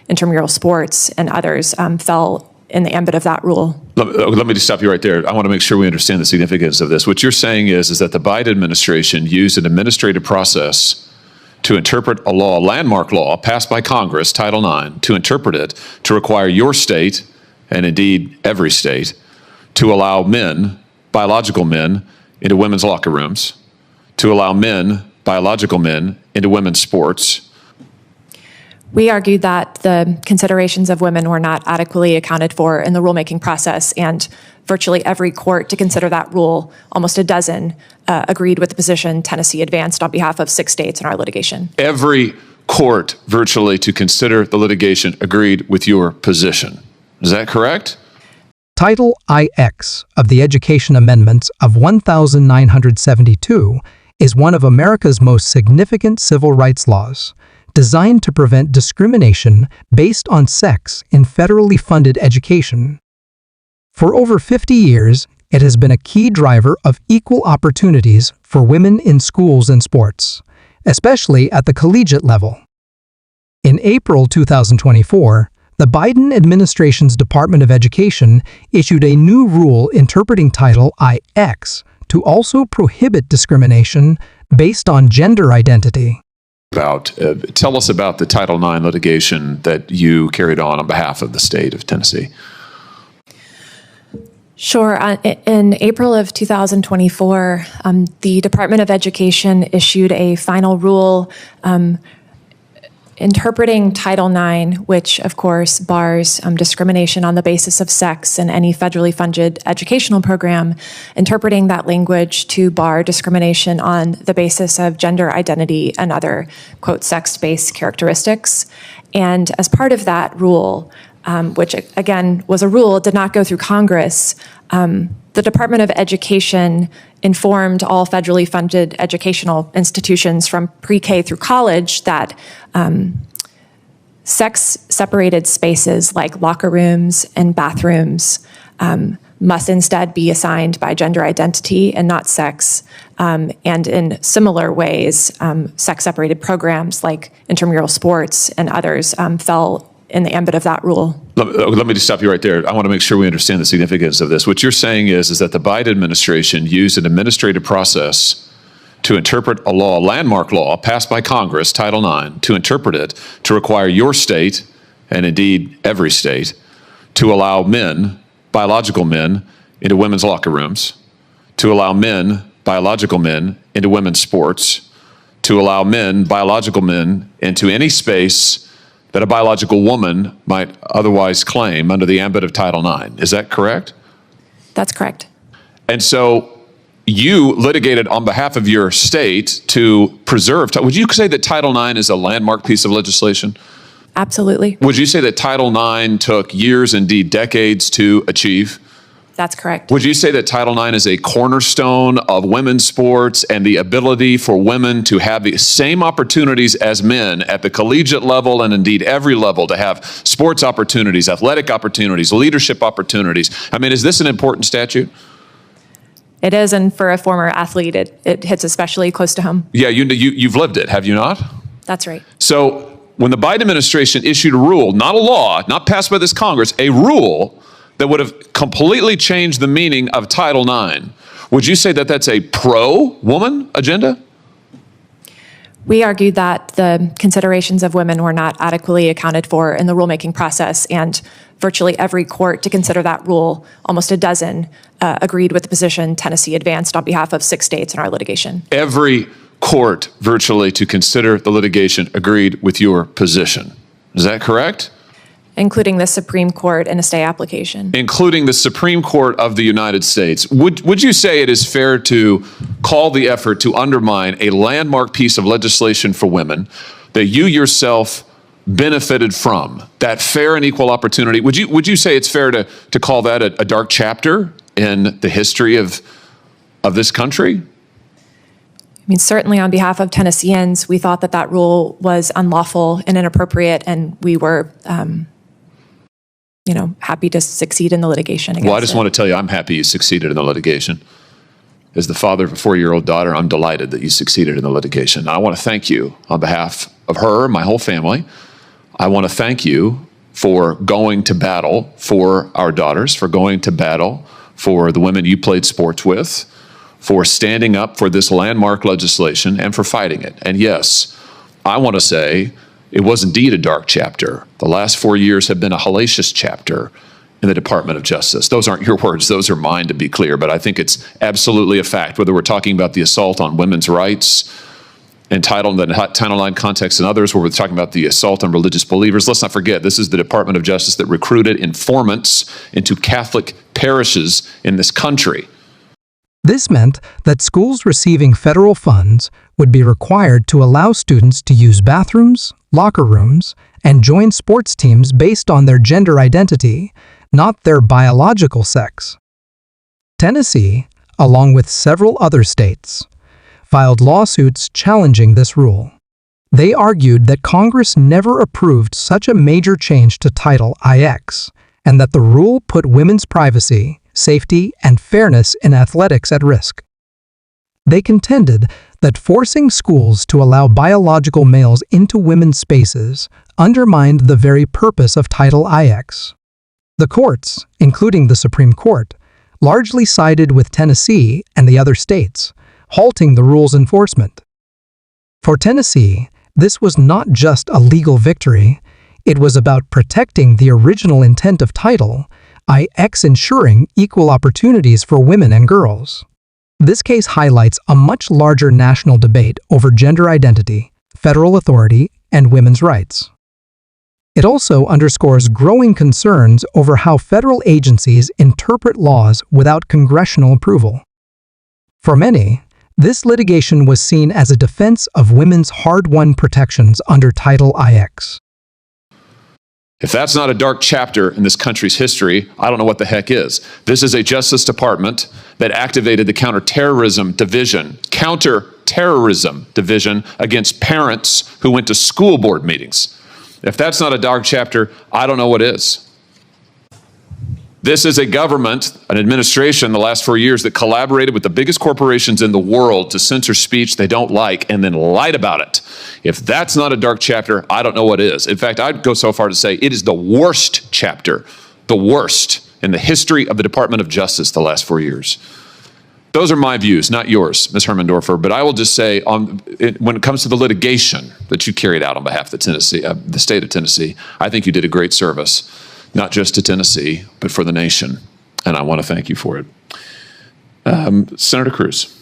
intramural sports and others fell in the ambit of that rule. Let me just stop you right there. I want to make sure we understand the significance of this. What you're saying is that the Biden administration used an administrative process to interpret a law, a landmark law passed by Congress, Title IX, to interpret it to require your state, and indeed every state, to allow men, biological men, into women's locker rooms, to allow men, biological men, into women's sports. We argued that the considerations of women were not adequately accounted for in the rulemaking process, and virtually every court to consider that rule, almost a dozen, agreed with the position Tennessee advanced on behalf of 6 states in our litigation. Every court virtually to consider the litigation agreed with your position. Is that correct? Title IX of the Education Amendments of 1972 is one of America's most significant civil rights laws, designed to prevent discrimination based on sex in federally funded education. For over 50 years, it has been a key driver of equal opportunities for women in schools and sports, especially at the collegiate level. In April 2024, the Biden administration's Department of Education issued a new rule interpreting Title IX to also prohibit discrimination based on gender identity. Tell us about the Title IX litigation that you carried on behalf of the state of Tennessee. Sure. In April of 2024, the Department of Education issued a final rule interpreting Title IX, which of course bars discrimination on the basis of sex in any federally funded educational program, interpreting that language to bar discrimination on the basis of gender identity and other, quote, sex-based characteristics. And as part of that rule, which again was a rule, did not go through Congress, the Department of Education informed all federally funded educational institutions from pre-K through college that sex-separated spaces like locker rooms and bathrooms must instead be assigned by gender identity and not sex. And in similar ways, sex-separated programs like intramural sports and others fell in the ambit of that rule. Let me just stop you right there. I want to make sure we understand the significance of this. What you're saying is that the Biden administration used an administrative process to interpret a law, a landmark law passed by Congress, Title IX, to interpret it to require your state, and indeed every state, to allow men, biological men, into women's locker rooms, to allow men, biological men, into women's sports, to allow men, biological men, into any space that a biological woman might otherwise claim under the ambit of Title IX. Is that correct? That's correct. And so you litigated on behalf of your state to preserve. Would you say that Title IX is a landmark piece of legislation? Absolutely. Would you say that Title IX took years, indeed decades, to achieve? That's correct. Would you say that Title IX is a cornerstone of women's sports and the ability for women to have the same opportunities as men at the collegiate level and indeed every level, to have sports opportunities, athletic opportunities, leadership opportunities? I mean, is this an important statute? It is, and for a former athlete, it hits especially close to home. Yeah, you've lived it, have you not? That's right. So when the Biden administration issued a rule, not a law, not passed by this Congress, a rule that would have completely changed the meaning of Title IX, would you say that that's a pro-woman agenda? We argued that the considerations of women were not adequately accounted for in the rulemaking process, and virtually every court to consider that rule, almost a dozen, agreed with the position Tennessee advanced on behalf of 6 states in our litigation. Every court virtually to consider the litigation agreed with your position. Is that correct? Including the Supreme Court in a stay application. Including the Supreme Court of the United States. Would you say it is fair to call the effort to undermine a landmark piece of legislation for women that you yourself benefited from, that fair and equal opportunity? Would you say it's fair to call that a dark chapter in the history of this country? I mean, certainly on behalf of Tennesseans, we thought that that rule was unlawful and inappropriate, and we were happy to succeed in the litigation against it. Well, I just want to tell you, I'm happy you succeeded in the litigation. As the father of a 4-year-old daughter, I'm delighted that you succeeded in the litigation. I want to thank you on behalf of her, my whole family. I want to thank you for going to battle for our daughters, for going to battle for the women you played sports with, for standing up for this landmark legislation, and for fighting it. And yes, I want to say it was indeed a dark chapter. The last 4 years have been a hellacious chapter in the Department of Justice. Those aren't your words, those are mine, to be clear, but I think it's absolutely a fact, whether we're talking about the assault on women's rights, entitled in the Title IX context and others, where we're talking about the assault on religious believers. Let's not forget, this is the Department of Justice that recruited informants into Catholic parishes in this country. This meant that schools receiving federal funds would be required to allow students to use bathrooms, locker rooms, and join sports teams based on their gender identity, not their biological sex. Tennessee, along with several other states, filed lawsuits challenging this rule. They argued that Congress never approved such a major change to Title IX, and that the rule put women's privacy, safety, and fairness in athletics at risk. They contended that forcing schools to allow biological males into women's spaces undermined the very purpose of Title IX. The courts, including the Supreme Court, largely sided with Tennessee and the other states, halting the rule's enforcement. For Tennessee, this was not just a legal victory, it was about protecting the original intent of Title IX, ensuring equal opportunities for women and girls. This case highlights a much larger national debate over gender identity, federal authority, and women's rights. It also underscores growing concerns over how federal agencies interpret laws without congressional approval. For many, this litigation was seen as a defense of women's hard-won protections under Title IX. If that's not a dark chapter in this country's history, I don't know what the heck is. This is a Justice Department that activated the counterterrorism division against parents who went to school board meetings. If that's not a dark chapter, I don't know what is. This is a government, an administration the last 4 years that collaborated with the biggest corporations in the world to censor speech they don't like and then lied about it. If that's not a dark chapter, I don't know what is. In fact, I'd go so far to say it is the worst chapter, the worst in the history of the Department of Justice the last 4 years. Those are my views, not yours, Ms. Hermendorfer, but I will just say when it comes to the litigation that you carried out on behalf of the state of Tennessee, I think you did a great service. Not just to Tennessee, but for the nation. And I want to thank you for it. Senator Cruz.